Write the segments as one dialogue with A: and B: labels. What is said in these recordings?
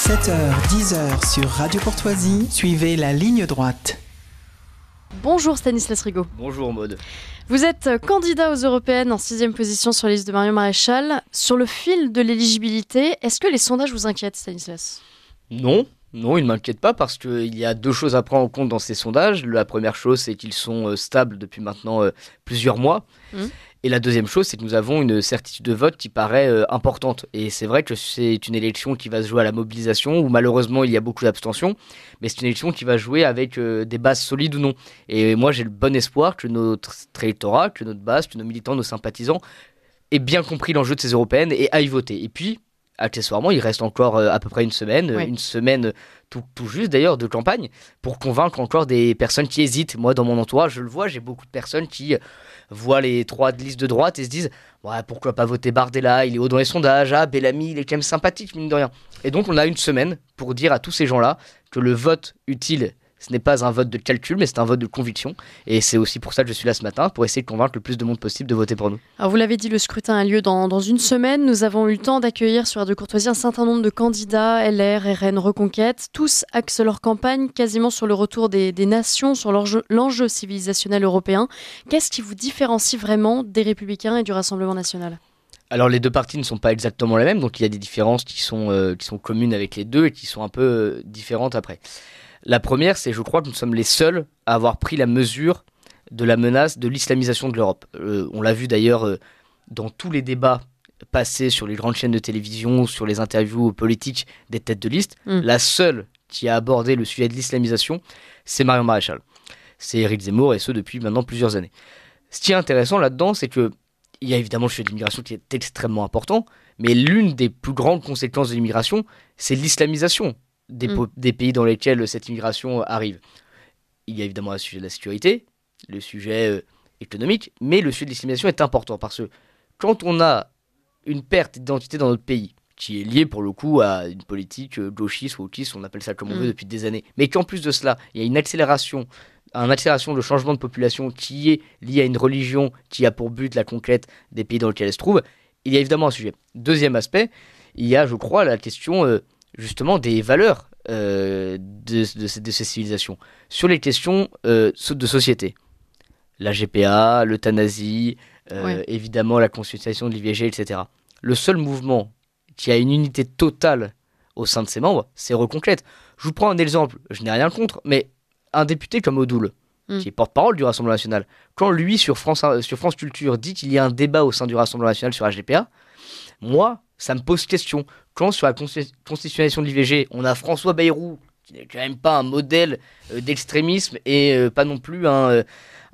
A: 7h, 10h sur Radio Courtoisie, suivez la ligne droite.
B: Bonjour Stanislas Rigaud.
C: Bonjour Maud.
B: Vous êtes candidat aux européennes en 6e position sur la liste de Marion Maréchal. Sur le fil de l'éligibilité, est-ce que les sondages vous inquiètent, Stanislas ?
C: Non, ils ne m'inquiètent pas parce qu'il y a deux choses à prendre en compte dans ces sondages. La première chose, c'est qu'ils sont stables depuis maintenant plusieurs mois. Et la deuxième chose, c'est que nous avons une certitude de vote qui paraît importante. Et c'est vrai que c'est une élection qui va se jouer à la mobilisation, où malheureusement il y a beaucoup d'abstention, mais c'est une élection qui va jouer avec des bases solides ou non. Et moi j'ai le bon espoir que notre électorat, que notre base, que nos militants, nos sympathisants aient bien compris l'enjeu de ces européennes et aillent voter. Et puis, accessoirement, il reste encore à peu près une semaine tout juste d'ailleurs de campagne, pour convaincre encore des personnes qui hésitent. Moi dans mon entourage, je le vois, j'ai beaucoup de personnes qui voient les trois listes de droite et se disent ouais, pourquoi pas voter Bardella, il est haut dans les sondages, Bellamy il est quand même sympathique mine de rien. Et donc on a une semaine pour dire à tous ces gens-là que le vote utile, ce n'est pas un vote de calcul, mais c'est un vote de conviction. Et c'est aussi pour ça que je suis là ce matin, pour essayer de convaincre le plus de monde possible de voter pour nous.
B: Alors vous l'avez dit, le scrutin a lieu dans une semaine. Nous avons eu le temps d'accueillir sur Radio Courtoisie un certain nombre de candidats, LR, RN, Reconquête. Tous axent leur campagne quasiment sur le retour des nations, sur l'enjeu civilisationnel européen. Qu'est-ce qui vous différencie vraiment des Républicains et du Rassemblement national ?
C: Alors les deux partis ne sont pas exactement les mêmes, donc il y a des différences qui sont communes avec les deux et qui sont un peu différentes après. La première, c'est je crois que nous sommes les seuls à avoir pris la mesure de la menace de l'islamisation de l'Europe. On l'a vu d'ailleurs dans tous les débats passés sur les grandes chaînes de télévision, sur les interviews politiques des têtes de liste. La seule qui a abordé le sujet de l'islamisation, c'est Marion Maréchal. C'est Éric Zemmour et ce depuis maintenant plusieurs années. Ce qui est intéressant là-dedans, c'est que il y a évidemment le sujet de l'immigration qui est extrêmement important, mais l'une des plus grandes conséquences de l'immigration, c'est l'islamisation des pays dans lesquels cette immigration arrive. Il y a évidemment le sujet de la sécurité, le sujet économique, mais le sujet de l'islamisation est important parce que quand on a une perte d'identité dans notre pays, qui est liée pour le coup à une politique gauchiste ou wokiste, on appelle ça comme on veut depuis des années, mais qu'en plus de cela, il y a une accélération de changement de population qui est liée à une religion qui a pour but la conquête des pays dans lesquels elle se trouve, il y a évidemment un sujet. Deuxième aspect, il y a, je crois, la question justement des valeurs de ces civilisations, sur les questions de société. La GPA, l'euthanasie, évidemment la constitution de l'IVG, etc. Le seul mouvement qui a une unité totale au sein de ses membres, c'est Reconquête. Je vous prends un exemple, je n'ai rien contre, mais un député comme Odoul, qui est porte-parole du Rassemblement national, quand lui, sur France Culture, dit qu'il y a un débat au sein du Rassemblement national sur la GPA, moi, ça me pose question. Quand sur la constitutionnalisation de l'IVG, on a François Bayrou, qui n'est quand même pas un modèle d'extrémisme et pas non plus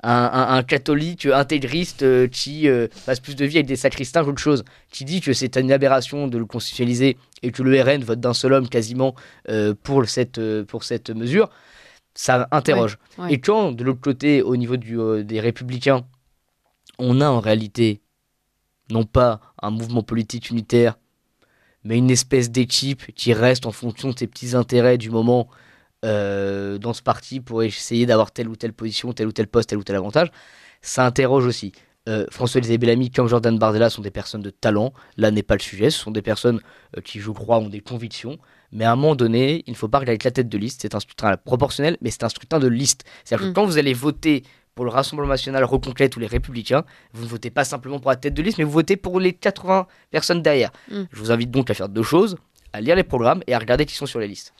C: un catholique intégriste qui passe plus de vie avec des sacristains qu'autre chose, qui dit que c'est une aberration de le constitutionnaliser et que le RN vote d'un seul homme quasiment pour cette mesure, ça interroge. Et quand, de l'autre côté, au niveau des Républicains, on a en réalité non pas un mouvement politique unitaire, mais une espèce d'équipe qui reste en fonction de ses petits intérêts du moment dans ce parti pour essayer d'avoir telle ou telle position, tel ou tel poste, tel ou tel avantage, ça interroge aussi. François-Xavier Bellamy comme Jordan Bardella sont des personnes de talent, là n'est pas le sujet, ce sont des personnes qui je crois ont des convictions, mais à un moment donné, il ne faut pas regarder la tête de liste, c'est un scrutin proportionnel, mais c'est un scrutin de liste. C'est-à-dire que quand vous allez voter pour le Rassemblement national, Reconquête ou les Républicains, vous ne votez pas simplement pour la tête de liste, mais vous votez pour les 80 personnes derrière. Je vous invite donc à faire deux choses, à lire les programmes et à regarder qui sont sur les listes.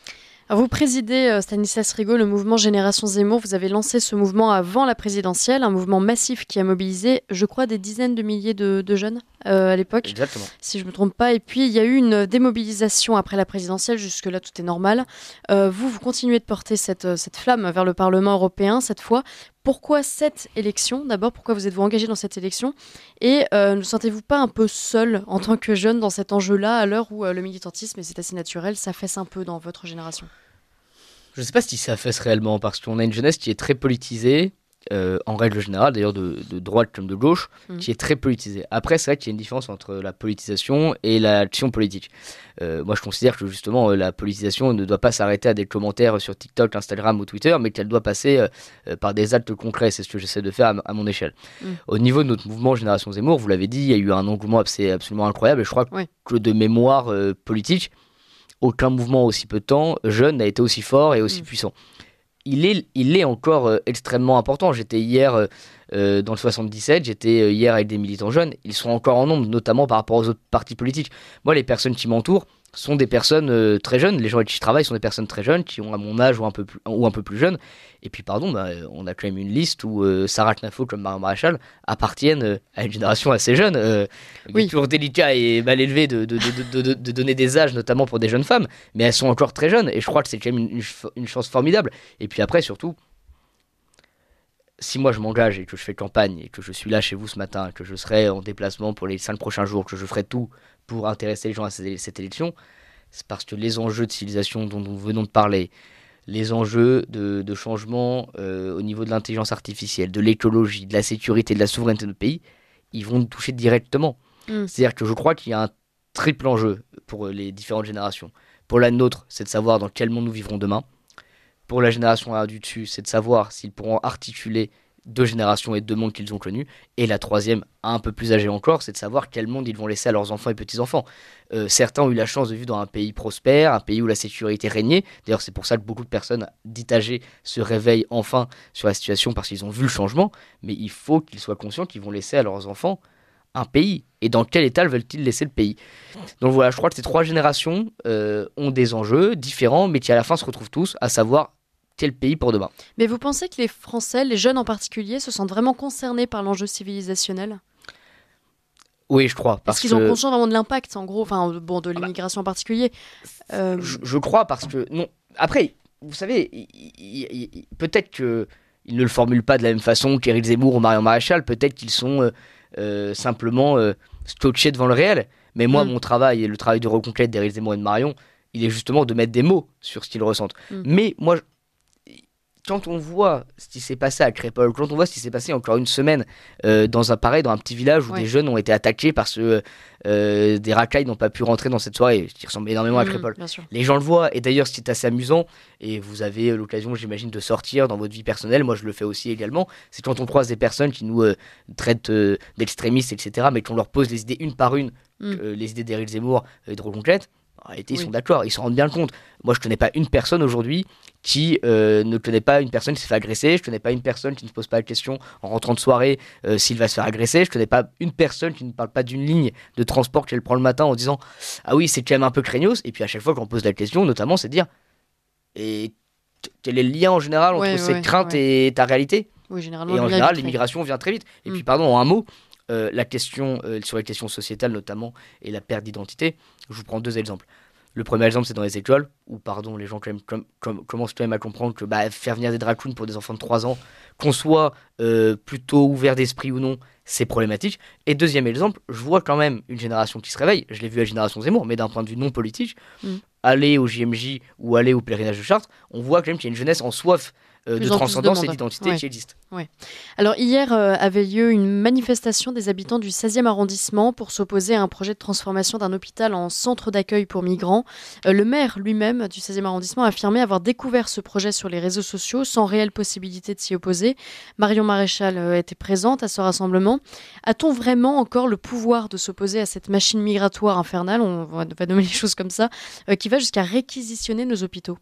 B: Alors vous présidez, Stanislas Rigaud, le mouvement Génération Zemmour. Vous avez lancé ce mouvement avant la présidentielle, un mouvement massif qui a mobilisé, je crois, des dizaines de milliers de jeunes à l'époque.
C: Exactement.
B: Si je ne me trompe pas. Et puis, il y a eu une démobilisation après la présidentielle. Jusque-là, tout est normal. Vous continuez de porter cette flamme vers le Parlement européen, cette fois. Pourquoi cette élection ? D'abord, pourquoi vous êtes-vous engagé dans cette élection ? Et ne sentez-vous pas un peu seul en tant que jeune dans cet enjeu-là, à l'heure où le militantisme, et c'est assez naturel, s'affaisse un peu dans votre génération ?
C: Je ne sais pas si ça affaisse réellement, parce qu'on a une jeunesse qui est très politisée, en règle générale, d'ailleurs de droite comme de gauche, qui est très politisée. Après, c'est vrai qu'il y a une différence entre la politisation et l'action politique. Moi, je considère que justement, la politisation ne doit pas s'arrêter à des commentaires sur TikTok, Instagram ou Twitter, mais qu'elle doit passer par des actes concrets. C'est ce que j'essaie de faire à mon échelle. Au niveau de notre mouvement Génération Zemmour, vous l'avez dit, il y a eu un engouement absolument incroyable, et je crois que de mémoire politique, aucun mouvement aussi peu de temps jeune n'a été aussi fort et aussi puissant. Il est encore extrêmement important. J'étais hier dans le 77, j'étais hier avec des militants jeunes. Ils sont encore en nombre, notamment par rapport aux autres partis politiques. Moi, les personnes qui m'entourent sont des personnes très jeunes. Les gens avec qui je travaille sont des personnes très jeunes, qui ont à mon âge ou un peu plus jeunes. Et puis, on a quand même une liste où Sarah Knafo comme Marion Maréchal appartiennent à une génération assez jeune. Il est toujours délicat et mal élevé de donner des âges, notamment pour des jeunes femmes. Mais elles sont encore très jeunes et je crois que c'est quand même une chance formidable. Et puis après, surtout, si moi je m'engage et que je fais campagne et que je suis là chez vous ce matin, que je serai en déplacement pour les 5 prochains jours, que je ferai tout pour intéresser les gens à cette élection, c'est parce que les enjeux de civilisation dont nous venons de parler, les enjeux de changement au niveau de l'intelligence artificielle, de l'écologie, de la sécurité, de la souveraineté de notre pays, ils vont nous toucher directement. C'est-à-dire que je crois qu'il y a un triple enjeu pour les différentes générations. Pour la nôtre, c'est de savoir dans quel monde nous vivrons demain. Pour la génération du dessus, c'est de savoir s'ils pourront articuler 2 générations et 2 mondes qu'ils ont connus. Et la troisième, un peu plus âgée encore, c'est de savoir quel monde ils vont laisser à leurs enfants et petits-enfants. Certains ont eu la chance de vivre dans un pays prospère, un pays où la sécurité régnait. D'ailleurs, c'est pour ça que beaucoup de personnes dites âgées se réveillent enfin sur la situation parce qu'ils ont vu le changement. Mais il faut qu'ils soient conscients qu'ils vont laisser à leurs enfants un pays. Et dans quel état veulent-ils laisser le pays? Donc voilà, je crois que ces 3 générations ont des enjeux différents, mais qui à la fin se retrouvent tous, à savoir quel pays pour demain.
B: Mais vous pensez que les Français, les jeunes en particulier, se sentent vraiment concernés par l'enjeu civilisationnel?
C: Oui, je crois.
B: Est-ce qu'ils ont conscience vraiment de l'impact, en gros, de l'immigration en particulier?
C: Je crois parce que... Non. Après, vous savez, peut-être qu'ils ne le formulent pas de la même façon qu'Éric Zemmour ou Marion Maréchal, peut-être qu'ils sont simplement scotchés devant le réel. Mais moi, mon travail et le travail de reconquête d'Éric Zemmour et de Marion, il est justement de mettre des mots sur ce qu'ils ressentent. Mais moi... Quand on voit ce qui s'est passé à Crépol, quand on voit ce qui s'est passé encore une semaine dans un petit village où des jeunes ont été attaqués parce que des racailles n'ont pas pu rentrer dans cette soirée, qui ressemble énormément à Crépol. Les gens le voient, et d'ailleurs c'est assez amusant, et vous avez l'occasion, j'imagine, de sortir dans votre vie personnelle, moi je le fais aussi également, c'est quand on croise des personnes qui nous traitent d'extrémistes, etc., mais qu'on leur pose les idées une par une, les idées d'Éric Zemmour et de Reconquête. En réalité, ils sont d'accord, ils s'en rendent bien compte. Moi, je connais pas une personne aujourd'hui qui ne connaît pas une personne qui s'est fait agresser. Je connais pas une personne qui ne se pose pas la question en rentrant de soirée s'il va se faire agresser. Je connais pas une personne qui ne parle pas d'une ligne de transport qu'elle prend le matin en disant ah oui, c'est quand même un peu craignos. Et puis à chaque fois qu'on pose la question, notamment, c'est de dire et quel est le lien en général entre ces craintes et ta réalité?
B: Généralement,
C: et en général, l'immigration vient très vite. Et puis, pardon, en un mot, la question sur les questions sociétales notamment et la perte d'identité, je vous prends 2 exemples. Le premier exemple, c'est dans les écoles où les gens commencent quand même à comprendre que faire venir des drag queens pour des enfants de 3 ans, qu'on soit plutôt ouvert d'esprit ou non, c'est problématique. Et deuxième exemple, je vois quand même une génération qui se réveille, je l'ai vu à la génération Zemmour, mais d'un point de vue non politique, aller au JMJ ou aller au pèlerinage de Chartres, on voit quand même qu'il y a une jeunesse en soif de transcendance et d'identité qui existe.
B: Alors hier avait lieu une manifestation des habitants du 16e arrondissement pour s'opposer à un projet de transformation d'un hôpital en centre d'accueil pour migrants. Le maire lui-même du 16e arrondissement a affirmé avoir découvert ce projet sur les réseaux sociaux sans réelle possibilité de s'y opposer. Marion Maréchal était présente à ce rassemblement. A-t-on vraiment encore le pouvoir de s'opposer à cette machine migratoire infernale, on va nommer les choses comme ça, qui va jusqu'à réquisitionner nos hôpitaux?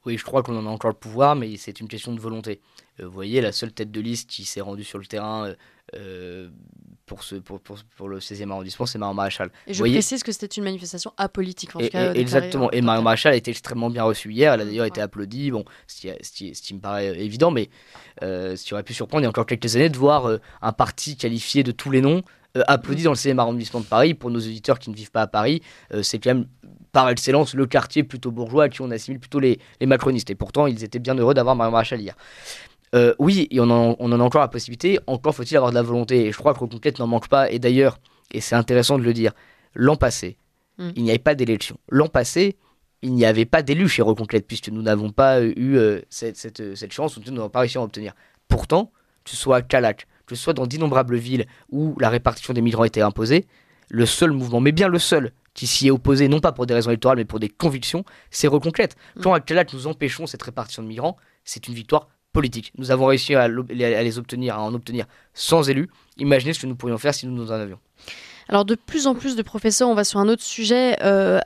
C: Oui, je crois qu'on en a encore le pouvoir, mais c'est une question de volonté. Vous voyez, la seule tête de liste qui s'est rendue sur le terrain pour le 16e arrondissement, c'est Marion Maréchal.
B: Et je précise que c'était une manifestation apolitique.
C: Exactement, et Marion Maréchal a été extrêmement bien reçue hier, elle a d'ailleurs été applaudie, ce qui me paraît évident, mais ce qui aurait pu surprendre il y a encore quelques années de voir un parti qualifié de tous les noms applaudi dans le 16e arrondissement de Paris. Pour nos auditeurs qui ne vivent pas à Paris, c'est quand même par excellence le quartier plutôt bourgeois à qui on assimile plutôt les macronistes. Et pourtant, ils étaient bien heureux d'avoir Marion Maréchal hier. Oui, et on en a encore la possibilité, encore faut-il avoir de la volonté. Et je crois que Reconquête n'en manque pas. Et d'ailleurs, et c'est intéressant de le dire, l'an passé, il n'y avait pas d'élection. L'an passé, il n'y avait pas d'élus chez Reconquête, puisque nous n'avons pas eu cette chance, ou nous n'avons pas réussi à en obtenir. Pourtant, que ce soit à Calac, que ce soit dans d'innombrables villes où la répartition des migrants était imposée, le seul mouvement, mais bien le seul, qui s'y est opposé, non pas pour des raisons électorales, mais pour des convictions, c'est Reconquête. Quand à Calac nous empêchons cette répartition de migrants, c'est une victoire politique. Nous avons réussi à en obtenir sans élus. Imaginez ce que nous pourrions faire si nous en avions.
B: Alors de plus en plus de professeurs, on va sur un autre sujet,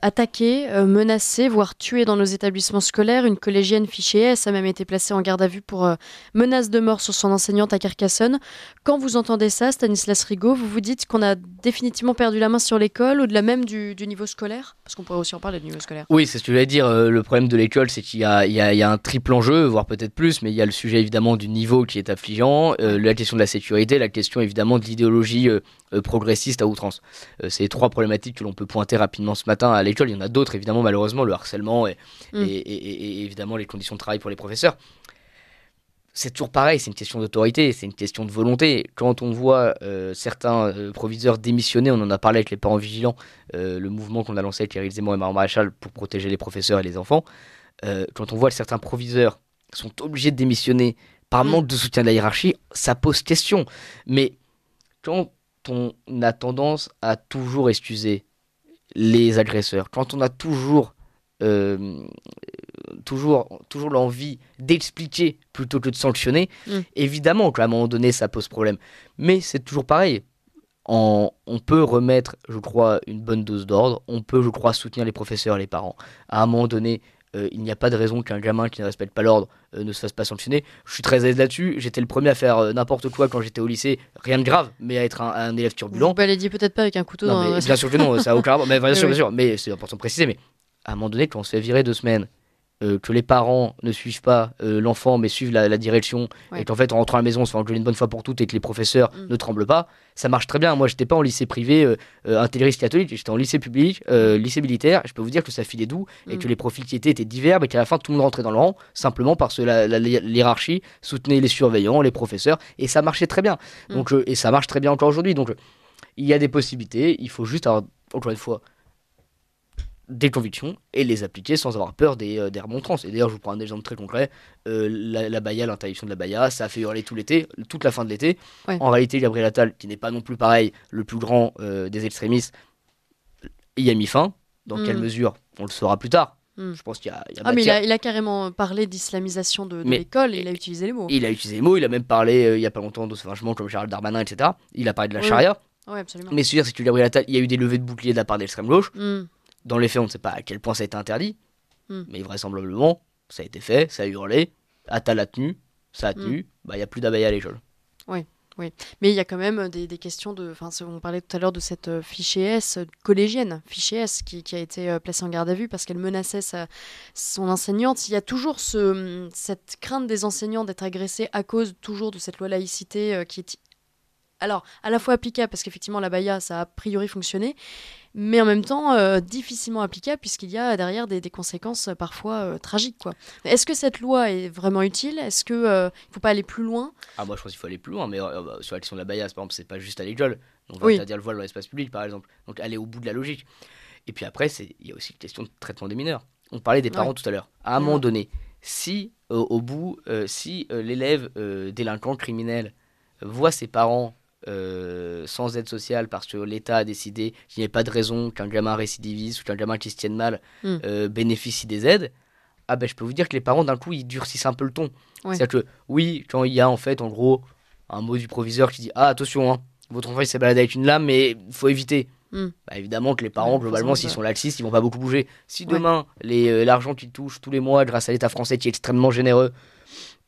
B: attaqués, menacés, voire tués dans nos établissements scolaires. Une collégienne fichée S a même été placée en garde à vue pour menace de mort sur son enseignante à Carcassonne. Quand vous entendez ça, Stanislas Rigaud, vous vous dites qu'on a définitivement perdu la main sur l'école, au-delà même du niveau scolaire? Parce qu'on pourrait aussi en parler du niveau scolaire.
C: Oui, c'est ce que je voulais dire. Le problème de l'école, c'est qu'il y a un triple enjeu, voire peut-être plus, mais il y a le sujet évidemment du niveau qui est affligeant, la question de la sécurité, la question évidemment de l'idéologie progressiste à outrance. C'est les trois problématiques que l'on peut pointer rapidement ce matin à l'école. Il y en a d'autres, évidemment, malheureusement, le harcèlement et évidemment les conditions de travail pour les professeurs. C'est toujours pareil, c'est une question d'autorité, c'est une question de volonté. Quand on voit certains proviseurs démissionner, on en a parlé avec les parents vigilants, le mouvement qu'on a lancé avec Éric Zemmour et Marion Maréchal pour protéger les professeurs et les enfants. Quand on voit certains proviseurs sont obligés de démissionner par manque de soutien de la hiérarchie, ça pose question. Mais quand on a tendance à toujours excuser les agresseurs, quand on a toujours l'envie d'expliquer plutôt que de sanctionner, évidemment qu'à un moment donné ça pose problème. Mais c'est toujours pareil. On peut remettre, je crois, une bonne dose d'ordre, on peut, je crois, soutenir les professeurs et les parents. À un moment donné, il n'y a pas de raison qu'un gamin qui ne respecte pas l'ordre ne se fasse pas sanctionner. Je suis très à l'aise là-dessus, j'étais le premier à faire n'importe quoi quand j'étais au lycée, rien de grave, mais à être un élève turbulent.
B: Vous balayez peut-être pas avec un couteau dans...
C: Bien sûr que non, ça a aucun rapport, mais bien sûr, mais c'est important de préciser, mais à un moment donné, quand on se fait virer 2 semaines, que les parents ne suivent pas l'enfant mais suivent la direction, et qu'en fait en rentrant à la maison on se fait engueuler une bonne fois pour toutes et que les professeurs ne tremblent pas, ça marche très bien. Moi j'étais pas en lycée privé intégriste catholique, j'étais en lycée public, lycée militaire, je peux vous dire que ça filait doux et que les profils qui étaient divers, mais qu'à la fin tout le monde rentrait dans le rang simplement parce que la hiérarchie soutenait les surveillants, les professeurs, et ça marchait très bien. Donc, et ça marche très bien encore aujourd'hui. Donc il y a des possibilités, il faut juste avoir, encore une fois, des convictions et les appliquer sans avoir peur des remontrances. Et d'ailleurs, je vous prends un exemple très concret, la baya, l'interdiction de la baya, ça a fait hurler tout l'été, toute la fin de l'été. En réalité, Gabriel Attal, qui n'est pas non plus pareil, le plus grand des extrémistes, y a mis fin. Dans quelle mesure? On le saura plus tard. Je pense qu'il y a
B: mais il a carrément parlé d'islamisation de l'école, et il a utilisé les mots.
C: Il a utilisé les mots, il a même parlé, il n'y a pas longtemps, de sauvagement comme Gérald Darmanin, etc. Il a parlé de la charia.
B: Oui, absolument.
C: Mais c'est-à-dire que Gabriel Attal, il y a eu des levées de boucliers de la part de l'extrême gauche. Dans les faits, on ne sait pas à quel point ça a été interdit, mais vraisemblablement, ça a été fait, ça a hurlé, Attal a tenu, ça a tenu, il n'y a plus d'abaya à l'école.
B: Oui. Mais il y a quand même des questions de... on parlait tout à l'heure de cette fichée S, collégienne, fichée S, qui a été placée en garde à vue parce qu'elle menaçait son enseignante. Il y a toujours cette crainte des enseignants d'être agressés à cause toujours de cette loi laïcité qui est... Alors, à la fois applicable, parce qu'effectivement, la baya, ça a priori fonctionné, mais en même temps, difficilement applicable, puisqu'il y a derrière des conséquences parfois tragiques, quoi. Est-ce que cette loi est vraiment utile? Est-ce qu'il ne faut pas aller plus loin?
C: Moi, je pense qu'il faut aller plus loin, mais sur la question de la baya, par exemple, c'est pas juste à l'école. On va interdire le voile dans l'espace public, par exemple. Donc, aller au bout de la logique. Et puis après, il y a aussi une question de traitement des mineurs. On parlait des parents tout à l'heure. À un moment donné, si, si l'élève délinquant, criminel, voit ses parents sans aide sociale parce que l'État a décidé qu'il n'y avait pas de raison qu'un gamin récidiviste ou qu'un gamin qui se tienne mal bénéficie des aides, je peux vous dire que les parents d'un coup ils durcissent un peu le ton. C'est-à-dire que oui, quand il y a en fait en gros un mot du proviseur qui dit attention, votre enfant il s'est baladé avec une lame mais il faut éviter. Évidemment que les parents globalement s'ils sont laxistes ils vont pas beaucoup bouger. Si demain l'argent qu'ils touchent tous les mois grâce à l'État français qui est extrêmement généreux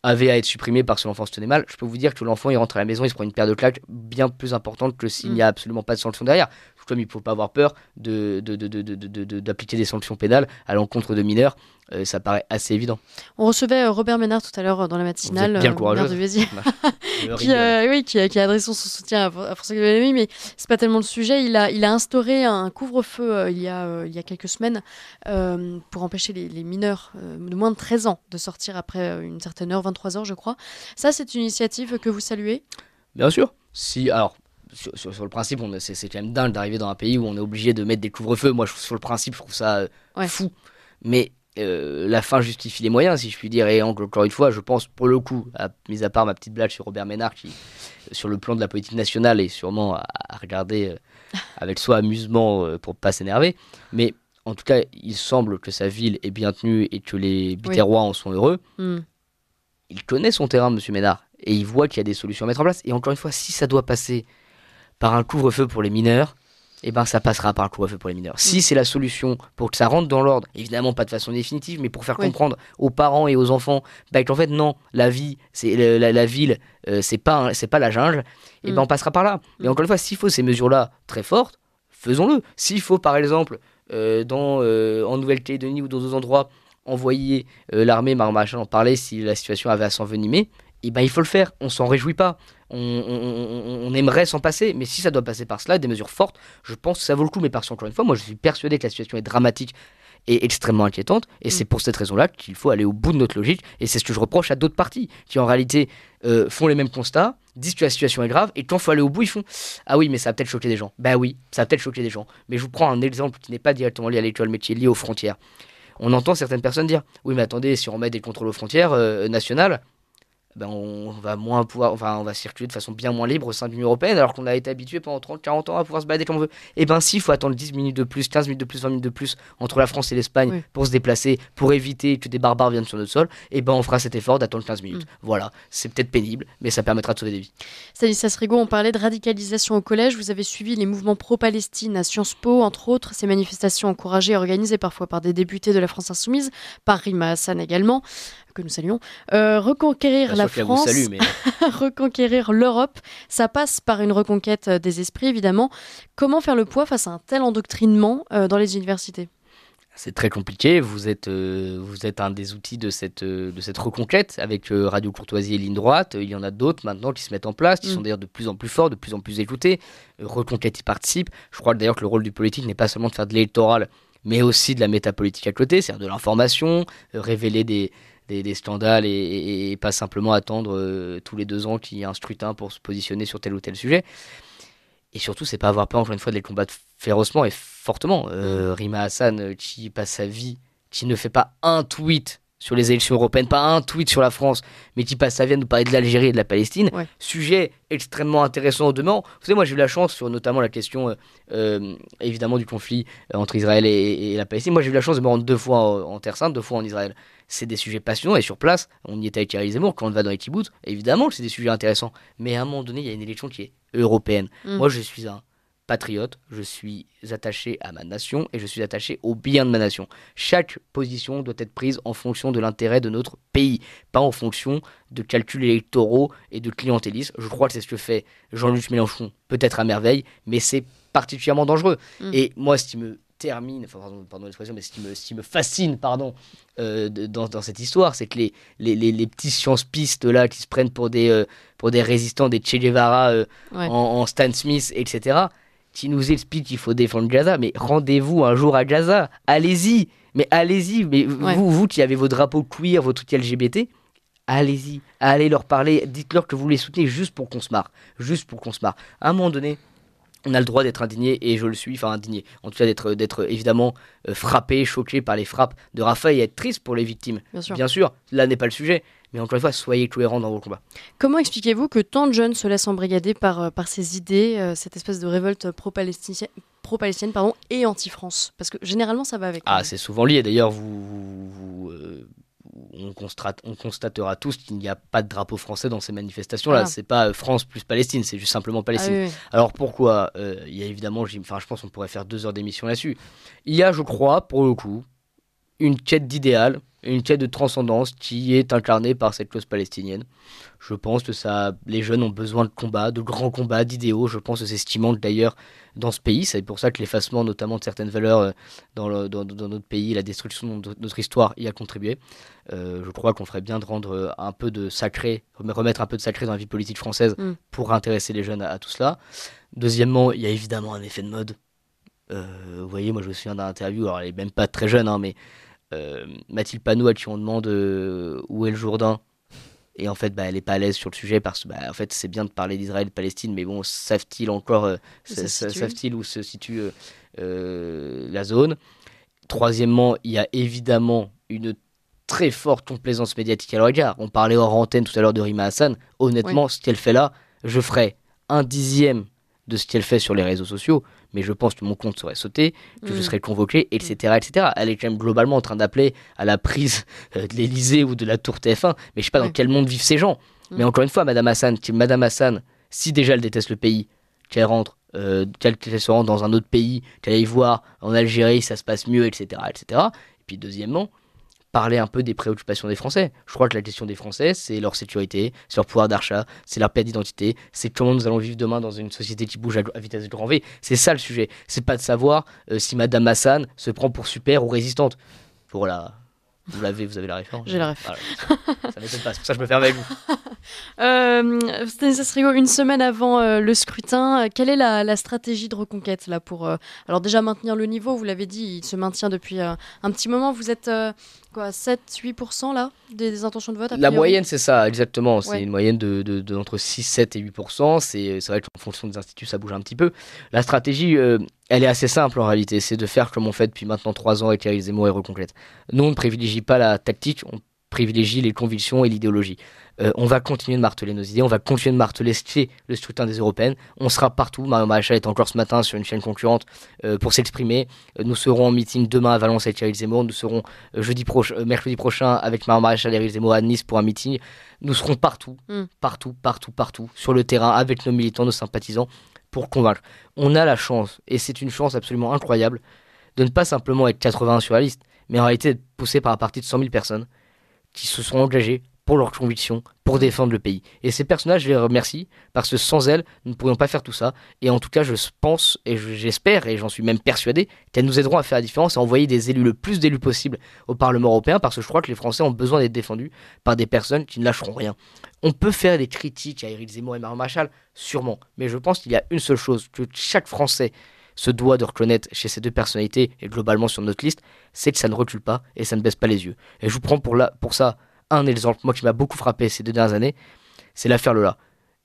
C: avait à être supprimé parce que l'enfant se tenait mal, je peux vous dire que l'enfant il rentre à la maison, il se prend une paire de claques bien plus importante que s'il n'y a absolument pas de sanction derrière. Tout comme il ne faut pas avoir peur d'appliquer des sanctions pénales à l'encontre de mineurs, ça paraît assez évident.
B: On recevait Robert Ménard tout à l'heure dans la matinale,
C: bien courageux,
B: de Béziers, qui a adressé son soutien à François Xavier, mais c'est pas tellement le sujet. Il a instauré un couvre-feu il y a quelques semaines pour empêcher les mineurs de moins de 13 ans de sortir après une certaine heure, 23h je crois. Ça, c'est une initiative que vous saluez?
C: Bien sûr. Sur le principe, c'est quand même dingue d'arriver dans un pays où on est obligé de mettre des couvre-feux. Moi, sur le principe, je trouve ça fou. Mais la fin justifie les moyens, si je puis dire. Et encore une fois, je pense, pour le coup, mis à part ma petite blague sur Robert Ménard, qui, sur le plan de la politique nationale, est sûrement à regarder avec soi amusement pour ne pas s'énerver. Mais en tout cas, il semble que sa ville est bien tenue et que les Biterrois en sont heureux. Il connaît son terrain, monsieur Ménard, et il voit qu'il y a des solutions à mettre en place. Et encore une fois, si ça doit passer par un couvre-feu pour les mineurs, eh ben ça passera par le couvre-feu pour les mineurs. Si c'est la solution pour que ça rentre dans l'ordre, évidemment pas de façon définitive, mais pour faire comprendre aux parents et aux enfants qu'en fait non, la vie, c'est la ville, c'est pas la jungle, et ben on passera par là. Et encore une fois, s'il faut ces mesures-là très fortes, faisons-le. S'il faut par exemple en Nouvelle-Calédonie ou dans d'autres endroits envoyer l'armée, machin en parlait si la situation avait à s'envenimer, et ben il faut le faire. On s'en réjouit pas. On aimerait s'en passer, mais si ça doit passer par cela, des mesures fortes, je pense que ça vaut le coup. Mais parce qu'encore une fois, moi je suis persuadé que la situation est dramatique et extrêmement inquiétante, et c'est pour cette raison-là qu'il faut aller au bout de notre logique, et c'est ce que je reproche à d'autres partis, qui en réalité font les mêmes constats, disent que la situation est grave, et quand il faut aller au bout, ils font « Ah oui, mais ça va peut-être choquer des gens ». Ben oui, ça va peut-être choquer des gens, mais je vous prends un exemple qui n'est pas directement lié à l'école, mais qui est lié aux frontières. On entend certaines personnes dire « Oui, mais attendez, si on met des contrôles aux frontières nationales, ben on va circuler de façon bien moins libre au sein de l'Union Européenne, alors qu'on a été habitué pendant 30-40 ans à pouvoir se balader comme on veut. Et ben si, il faut attendre 10 minutes de plus, 15 minutes de plus, 20 minutes de plus entre la France et l'Espagne pour se déplacer, pour éviter que des barbares viennent sur notre sol, et ben on fera cet effort d'attendre 15 minutes. Voilà, c'est peut-être pénible, mais ça permettra de sauver des vies.
B: Stanislas Rigaud, on parlait de radicalisation au collège. Vous avez suivi les mouvements pro-Palestine à Sciences Po, entre autres, ces manifestations encouragées et organisées parfois par des députés de la France Insoumise, par Rima Hassan également, que nous saluons. Reconquérir la France, reconquérir l'Europe, ça passe par une reconquête des esprits, évidemment. Comment faire le poids face à un tel endoctrinement dans les universités ?
C: C'est très compliqué. Vous êtes un des outils de cette reconquête avec Radio Courtoisie et Ligne Droite. Il y en a d'autres maintenant qui se mettent en place, qui sont d'ailleurs de plus en plus forts, de plus en plus écoutés. Reconquête y participe. Je crois d'ailleurs que le rôle du politique n'est pas seulement de faire de l'électoral, mais aussi de la métapolitique à côté, c'est-à-dire de l'information, révéler des scandales et pas simplement attendre tous les 2 ans qu'il y ait un scrutin pour se positionner sur tel ou tel sujet. Et surtout, c'est pas avoir peur, encore une fois, de les combattre férocement et fortement. Rima Hassan, qui passe sa vie, qui ne fait pas un tweet sur les élections européennes, pas un tweet sur la France, mais qui passe sa vie à nous parler de l'Algérie et de la Palestine. Sujet extrêmement intéressant au demeurant. Vous savez, moi j'ai eu la chance sur notamment la question évidemment du conflit entre Israël et la Palestine. Moi j'ai eu la chance de me rendre 2 fois en Terre Sainte, 2 fois en Israël. C'est des sujets passionnants, et sur place, on y était avec Thierry Zemmour, quand on va dans les kibbutz, évidemment que c'est des sujets intéressants. Mais à un moment donné, il y a une élection qui est européenne. Moi je suis un patriote, je suis attaché à ma nation et je suis attaché au bien de ma nation. Chaque position doit être prise en fonction de l'intérêt de notre pays, pas en fonction de calculs électoraux et de clientélisme. Je crois que c'est ce que fait Jean-Luc Mélenchon, peut-être à merveille, mais c'est particulièrement dangereux. Et moi, ce qui me termine, pardon l'expression, mais ce qui me fascine, dans cette histoire, c'est que les petits science-pistes là qui se prennent pour des résistants, des Che Guevara en Stan Smith, etc., qui nous expliquent qu'il faut défendre Gaza. Mais rendez-vous un jour à Gaza, allez-y, mais vous qui avez vos drapeaux queer, vos trucs LGBT, allez-y, allez leur parler, dites-leur que vous les soutenez juste pour qu'on se marre. À un moment donné, on a le droit d'être indigné, et je le suis, indigné, en tout cas d'être évidemment frappé, choqué par les frappes de Rafah et être triste pour les victimes. Bien sûr, là n'est pas le sujet, mais encore une fois, soyez cohérents dans vos combats.
B: Comment expliquez-vous que tant de jeunes se laissent embrigader par ces idées, cette espèce de révolte pro-palestinienne et anti-France ? Parce que généralement ça va avec.
C: C'est souvent lié, d'ailleurs on constatera tous qu'il n'y a pas de drapeau français dans ces manifestations-là. C'est pas France plus Palestine, c'est juste simplement Palestine. Alors pourquoi il y a évidemment, je pense qu'on pourrait faire 2 heures d'émission là-dessus. Il y a, je crois, pour le coup, une quête d'idéal, une quête de transcendance qui est incarnée par cette cause palestinienne. Je pense que les jeunes ont besoin de combats, de grands combats, d'idéaux. Je pense que c'est ce qui manque d'ailleurs dans ce pays. C'est pour ça que l'effacement notamment de certaines valeurs dans notre pays, la destruction de notre histoire y a contribué. Je crois qu'on ferait bien de rendre un peu de sacré, remettre un peu de sacré dans la vie politique française pour intéresser les jeunes à tout cela. Deuxièmement, il y a évidemment un effet de mode. Vous voyez, moi je me souviens d'un interview, alors elle est même pas très jeune, mais Mathilde Panot, à qui on demande où est le Jourdain, et en fait elle est pas à l'aise sur le sujet parce que en fait c'est bien de parler d'Israël et de Palestine, mais bon, savent-ils encore savent-ils où se situe la zone. Troisièmement, il y a évidemment une très forte complaisance médiatique à leur égard. On parlait hors antenne tout à l'heure de Rima Hassan. Honnêtement, ce qu'elle fait là, je ferais 1/10 de ce qu'elle fait sur les réseaux sociaux, mais je pense que mon compte serait sauté, que je serais convoqué, etc., etc. Elle est quand même globalement en train d'appeler à la prise de l'Elysée ou de la tour TF1, mais je sais pas dans quel monde vivent ces gens. Mais encore une fois, Madame Hassan, si déjà elle déteste le pays, qu'elle rentre qu'elle se rende dans un autre pays, qu'elle aille voir en Algérie, ça se passe mieux, etc., etc. Et puis deuxièmement, parler un peu des préoccupations des Français. Je crois que la question des Français, c'est leur sécurité, c'est leur pouvoir d'achat, c'est leur paix d'identité, c'est comment nous allons vivre demain dans une société qui bouge à vitesse de grand V. C'est ça le sujet. C'est pas de savoir si Madame Hassan se prend pour super ou résistante. Voilà. Vous avez la référence.
B: J'ai la ref.
C: Voilà. Ça m'étonne pas, c'est pour ça que je me ferme avec vous.
B: Stanislas Rigaud, une semaine avant le scrutin, quelle est la stratégie de reconquête là pour alors déjà maintenir le niveau, vous l'avez dit, il se maintient depuis un petit moment. Vous êtes 7-8% là des intentions de vote
C: La moyenne, c'est ça, exactement. C'est
B: Ouais.
C: une moyenne de entre 6, 7 et 8%. C'est vrai qu'en fonction des instituts, ça bouge un petit peu. La stratégie, elle est assez simple en réalité. C'est de faire comme on fait depuis maintenant 3 ans avec Éric Zemmour et Reconquête. Nous, on ne privilégie pas la tactique, on privilégie les convictions et l'idéologie. On va continuer de marteler nos idées, on va continuer de marteler ce qu'est le scrutin des européennes. On sera partout. Marion Maréchal est encore ce matin sur une chaîne concurrente pour s'exprimer. Nous serons en meeting demain à Valence avec Éric Zemmour. Nous serons mercredi prochain avec Marion Maréchal et Éric Zemmour à Nice pour un meeting. Nous serons partout, partout, sur le terrain avec nos militants, nos sympathisants pour convaincre. On a la chance, et c'est une chance absolument incroyable, de ne pas simplement être 81 sur la liste, mais en réalité d'être poussé par un parti de 100 000 personnes qui se sont engagés pour leurs convictions, pour défendre le pays. Et ces personnages, je les remercie, parce que sans elles, nous ne pourrions pas faire tout ça. Et en tout cas, je pense, et j'espère, et j'en suis même persuadé, qu'elles nous aideront à faire la différence et à envoyer des élus, le plus d'élus possible au Parlement européen, parce que je crois que les Français ont besoin d'être défendus par des personnes qui ne lâcheront rien. On peut faire des critiques à Éric Zemmour et Marion Maréchal, sûrement, mais je pense qu'il y a une seule chose que chaque Français se doit de reconnaître chez ces deux personnalités, et globalement sur notre liste, c'est que ça ne recule pas et ça ne baisse pas les yeux. Et je vous prends pour ça un exemple, moi qui m'a beaucoup frappé ces 2 dernières années, c'est l'affaire Lola.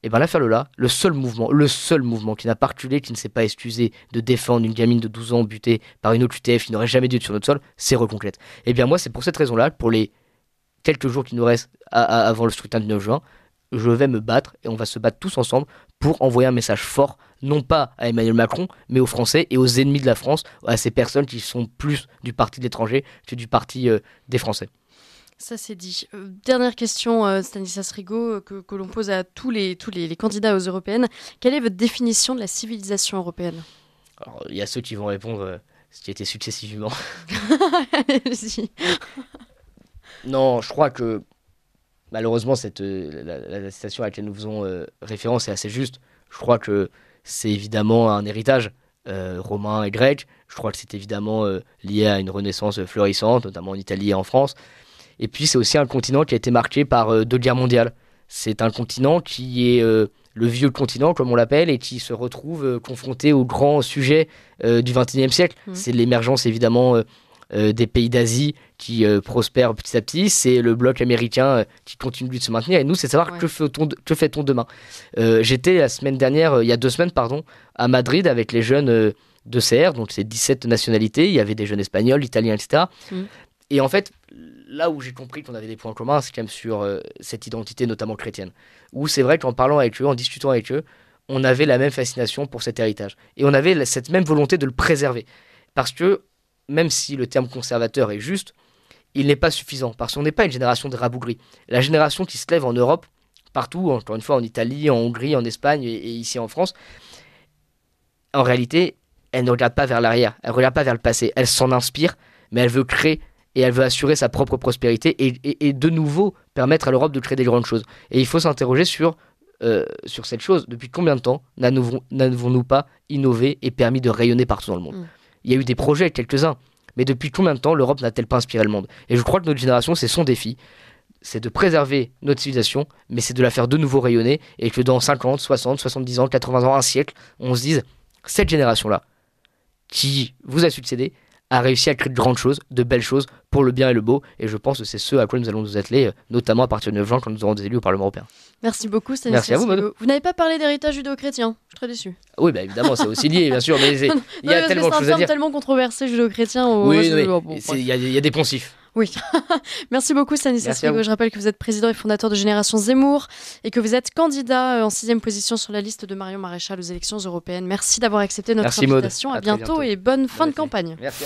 C: Et bien l'affaire Lola, le seul mouvement qui n'a pas reculé, qui ne s'est pas excusé de défendre une gamine de 12 ans butée par une OQTF qui n'aurait jamais dû être sur notre sol, c'est Reconquête. Et bien moi, c'est pour cette raison-là, pour les quelques jours qui nous restent avant le scrutin du 9 juin, je vais me battre, et on va se battre tous ensemble pour envoyer un message fort, non pas à Emmanuel Macron, mais aux Français et aux ennemis de la France, à ces personnes qui sont plus du parti de l'étranger que du parti des Français.
B: Ça c'est dit. Dernière question, Stanislas Rigaud, que l'on pose à tous les candidats aux européennes. Quelle est votre définition de la civilisation européenne ?
C: Alors, il y a ceux qui vont répondre ce qui a été successivement.
B: Allez-y.
C: Non, je crois que malheureusement, la citation à laquelle nous faisons référence est assez juste. Je crois que c'est évidemment un héritage romain et grec. Je crois que c'est évidemment lié à une renaissance florissante, notamment en Italie et en France. Et puis c'est aussi un continent qui a été marqué par 2 guerres mondiales. C'est un continent qui est le vieux continent, comme on l'appelle, et qui se retrouve confronté aux grands sujets du XXIe siècle. C'est l'émergence évidemment des pays d'Asie qui prospèrent petit à petit. C'est le bloc américain qui continue de se maintenir. Et nous, c'est de savoir que fait-on demain. J'étais la semaine dernière, il y a 2 semaines, à Madrid avec les jeunes de CR, donc c'est 17 nationalités. Il y avait des jeunes espagnols, italiens, etc. Et en fait, là où j'ai compris qu'on avait des points communs, c'est quand même sur cette identité, notamment chrétienne. Où c'est vrai qu'en parlant avec eux, en discutant avec eux, on avait la même fascination pour cet héritage. Et on avait cette même volonté de le préserver. Parce que, même si le terme conservateur est juste, il n'est pas suffisant. Parce qu'on n'est pas une génération de rabougris. La génération qui se lève en Europe, partout, encore une fois en Italie, en Hongrie, en Espagne et ici en France, en réalité, elle ne regarde pas vers l'arrière, elle ne regarde pas vers le passé. Elle s'en inspire, mais elle veut créer et elle veut assurer sa propre prospérité et de nouveau permettre à l'Europe de créer des grandes choses. Et il faut s'interroger sur cette chose. Depuis combien de temps n'avons-nous pas innové et permis de rayonner partout dans le monde ? Il y a eu des projets, quelques-uns, mais depuis combien de temps l'Europe n'a-t-elle pas inspiré le monde ? Et je crois que notre génération, c'est son défi, c'est de préserver notre civilisation, mais c'est de la faire de nouveau rayonner, et que dans 50, 60, 70 ans, 80 ans, un siècle, on se dise, cette génération-là, qui vous a succédé, a réussi à créer de grandes choses, de belles choses, pour le bien et le beau, et je pense que c'est ce à quoi nous allons nous atteler, notamment à partir du 9 juin, quand nous aurons des élus au Parlement européen.
B: Merci beaucoup, Stanislas.
C: Merci à vous, Maud.
B: Vous n'avez pas parlé d'héritage judéo-chrétien, je suis très déçue.
C: Oui, bah évidemment, c'est aussi lié, bien sûr, mais il y a tellement de choses à dire.
B: C'est un terme tellement controversé, judéo-chrétien.
C: Oui, il y a des poncifs.
B: Oui. Merci beaucoup, Stanislas Rigaud. Je rappelle que vous êtes président et fondateur de Génération Zemmour et que vous êtes candidat en 6e position sur la liste de Marion Maréchal aux élections européennes. Merci d'avoir accepté notre invitation.
C: Maud.
B: À bientôt et bonne fin de campagne.
C: Merci.